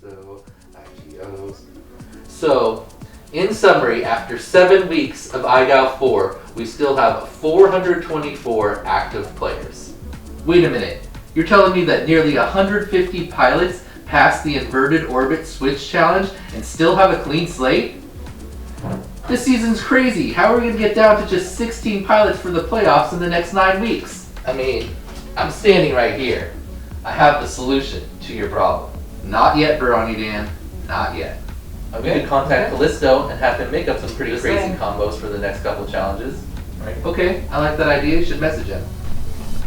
So, IGOs. So, in summary, after 7 weeks of IGOW4, we still have 424 active players. Wait a minute, you're telling me that nearly 150 pilots passed the inverted orbit switch challenge and still have a clean slate? This season's crazy. How are we going to get down to just 16 pilots for the playoffs in the next 9 weeks? I mean, I'm standing right here. I have the solution to your problem. Not yet, Brony Dan. Not yet. We could contact Callisto and have him make up some pretty crazy combos for the next couple challenges. Right? Okay, I like that idea. You should message him.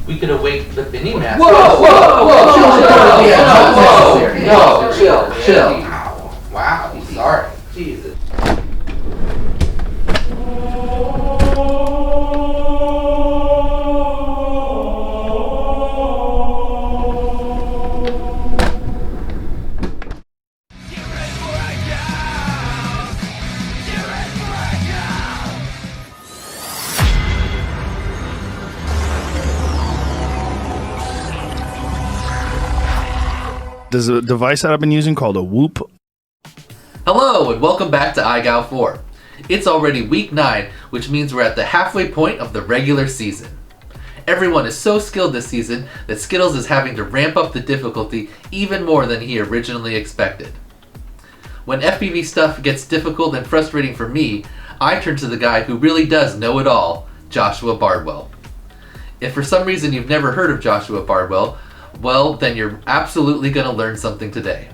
We could await the Mini Master. Whoa! Chill. Wow. Sorry. Jesus. There's a device that I've been using called a Whoop. Hello and welcome back to IGOW4. It's already week 9, which means we're at the halfway point of the regular season. Everyone is so skilled this season that Skittles is having to ramp up the difficulty even more than he originally expected. When FPV stuff gets difficult and frustrating for me, I turn to the guy who really does know it all, Joshua Bardwell. If for some reason you've never heard of Joshua Bardwell, well, then you're absolutely going to learn something today.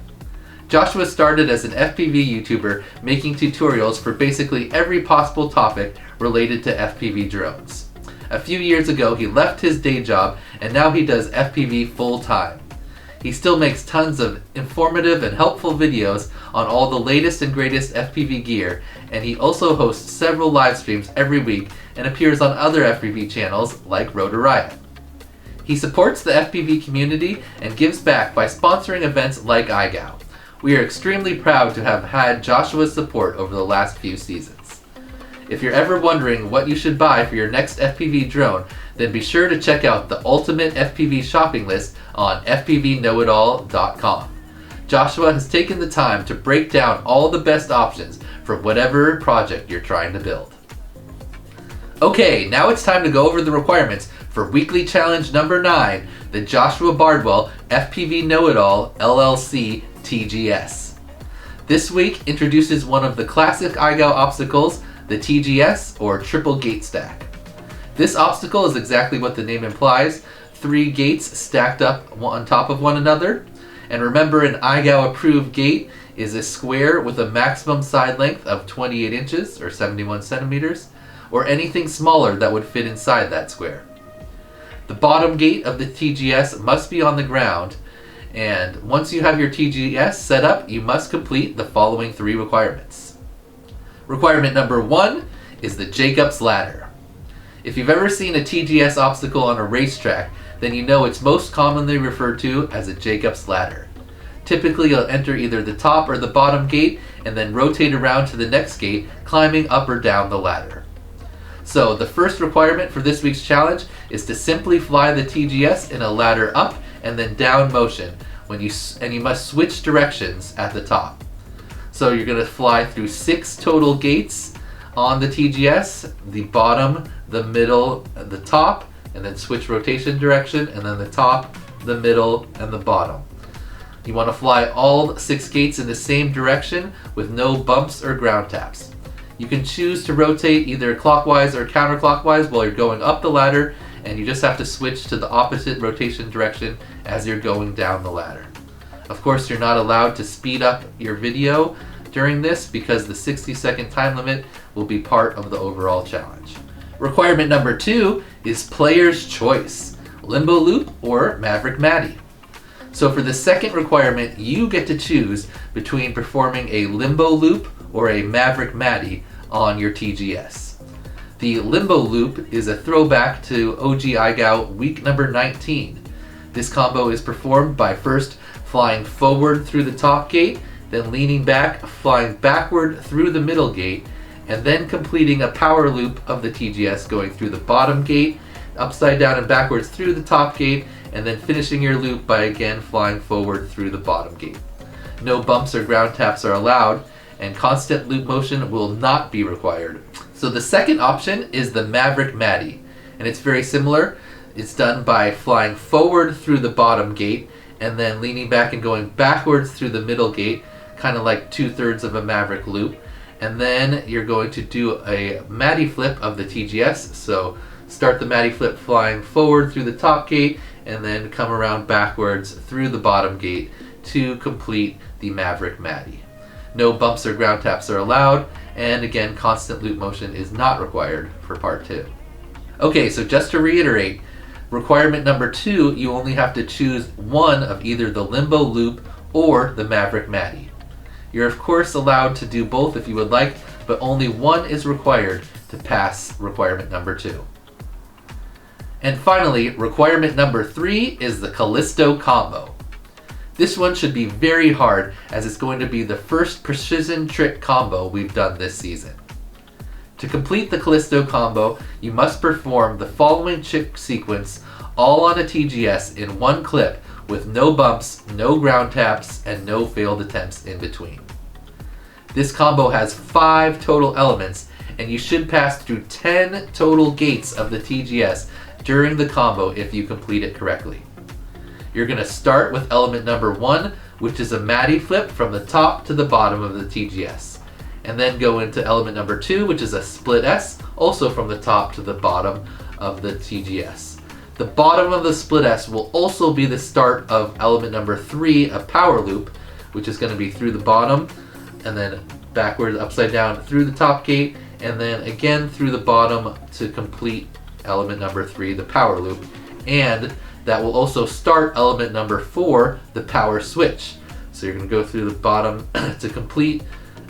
Joshua started as an FPV YouTuber making tutorials for basically every possible topic related to FPV drones. A few years ago, he left his day job and now he does FPV full time. He still makes tons of informative and helpful videos on all the latest and greatest FPV gear, and he also hosts several live streams every week and appears on other FPV channels like Rotor Riot. He supports the FPV community and gives back by sponsoring events like IGOW. We are extremely proud to have had Joshua's support over the last few seasons. If you're ever wondering what you should buy for your next FPV drone, then be sure to check out the ultimate FPV shopping list on FPVKnowItAll.com. Joshua has taken the time to break down all the best options for whatever project you're trying to build. Okay, now it's time to go over the requirements for weekly challenge number 9, the Joshua Bardwell FPVKnowItAll LLC TGS. This week introduces one of the classic IGOW obstacles, the TGS or triple gate stack. This obstacle is exactly what the name implies, 3 gates stacked up on top of one another. And remember, an IGOW approved gate is a square with a maximum side length of 28 inches or 71 centimeters, or anything smaller that would fit inside that square. The bottom gate of the TGS must be on the ground, and once you have your TGS set up, you must complete the following 3 requirements. Requirement number 1 is the Jacob's Ladder. If you've ever seen a TGS obstacle on a racetrack, then you know it's most commonly referred to as a Jacob's Ladder. Typically, you'll enter either the top or the bottom gate and then rotate around to the next gate, climbing up or down the ladder. So the first requirement for this week's challenge is to simply fly the TGS in a ladder up and then down motion, and you must switch directions at the top. So you're going to fly through 6 total gates on the TGS, the bottom, the middle, the top, and then switch rotation direction, and then the top, the middle, and the bottom. You want to fly all 6 gates in the same direction with no bumps or ground taps. You can choose to rotate either clockwise or counterclockwise while you're going up the ladder, and you just have to switch to the opposite rotation direction as you're going down the ladder. Of course, you're not allowed to speed up your video during this because the 60-second time limit will be part of the overall challenge. Requirement number 2 is player's choice, Limbo Loop or Maverick Matty. So for the second requirement, you get to choose between performing a Limbo Loop or a Maverick Matty on your TGS. The Limbo Loop is a throwback to OG IGOW week number 19. This combo is performed by first flying forward through the top gate, then leaning back, flying backward through the middle gate, and then completing a power loop of the TGS going through the bottom gate, upside down and backwards through the top gate, and then finishing your loop by again flying forward through the bottom gate. no bumps or ground taps are allowed, and constant loop motion will not be required. So the second option is the Maverick Matty, and it's very similar. It's done by flying forward through the bottom gate and then leaning back and going backwards through the middle gate, kind of like 2/3 of a Maverick loop. And then you're going to do a Matty flip of the TGS. So start the Matty flip flying forward through the top gate and then come around backwards through the bottom gate to complete the Maverick Matty. No bumps or ground taps are allowed, and again, constant loop motion is not required for part 2. Okay, so just to reiterate, requirement number 2, you only have to choose one of either the Limbo Loop or the Maverick Matty. You're of course allowed to do both if you would like, but only one is required to pass requirement number 2. And finally, requirement number 3 is the Callisto combo. This one should be very hard, as it's going to be the first precision trick combo we've done this season. To complete the Callisto combo, you must perform the following trick sequence all on a TGS in one clip with no bumps, no ground taps, and no failed attempts in between. This combo has 5 total elements, and you should pass through 10 total gates of the TGS during the combo if you complete it correctly. You're going to start with element number 1, which is a Matty flip from the top to the bottom of the TGS, and then go into element number 2, which is a split S, also from the top to the bottom of the TGS. The bottom of the split S will also be the start of element number 3, a power loop, which is going to be through the bottom and then backwards, upside down through the top gate, and then again through the bottom to complete element number 3, the power loop. And that will also start element number 4, the power switch. So you're going to go through the bottom to complete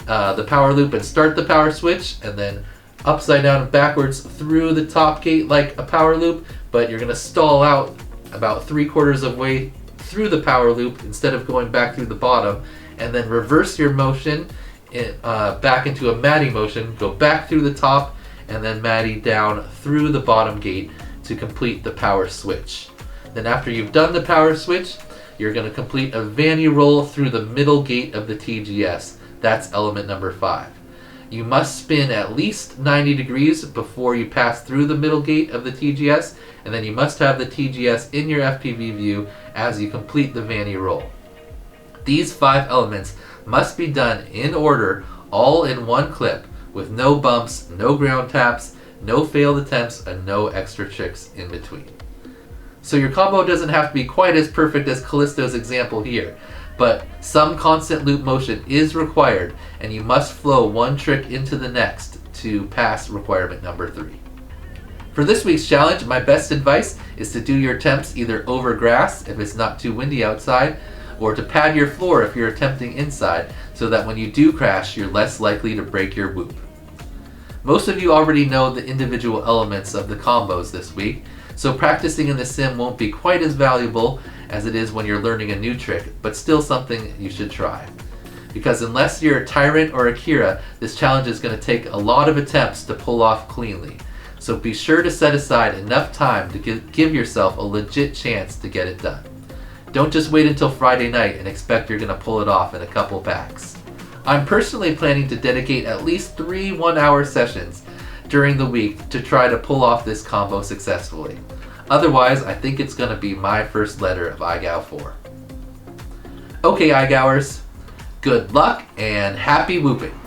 the power loop and start the power switch, and then upside down and backwards through the top gate like a power loop, but you're going to stall out about 3/4 of way through the power loop instead of going back through the bottom, and then reverse your motion back into a Matty motion, go back through the top, and then Matty down through the bottom gate to complete the power switch. Then after you've done the power switch, you're going to complete a Vanny roll through the middle gate of the TGS. That's element number 5. You must spin at least 90 degrees before you pass through the middle gate of the TGS, and then you must have the TGS in your FPV view as you complete the Vanny roll. These 5 elements must be done in order, all in one clip, with no bumps, no ground taps, no failed attempts, and no extra tricks in between. So your combo doesn't have to be quite as perfect as Callisto's example here, but some constant loop motion is required, and you must flow one trick into the next to pass requirement number 3. For this week's challenge, my best advice is to do your attempts either over grass if it's not too windy outside, or to pad your floor if you're attempting inside, so that when you do crash, you're less likely to break your whoop. Most of you already know the individual elements of the combos this week, so practicing in the sim won't be quite as valuable as it is when you're learning a new trick, but still something you should try. Because unless you're a Tyrant or a Kira, this challenge is going to take a lot of attempts to pull off cleanly. So be sure to set aside enough time to give yourself a legit chance to get it done. Don't just wait until Friday night and expect you're going to pull it off in a couple packs. I'm personally planning to dedicate at least 3 one-hour sessions during the week to try to pull off this combo successfully. Otherwise, I think it's going to be my first letter of IGOW4. Okay, IGOWers, good luck and happy whooping!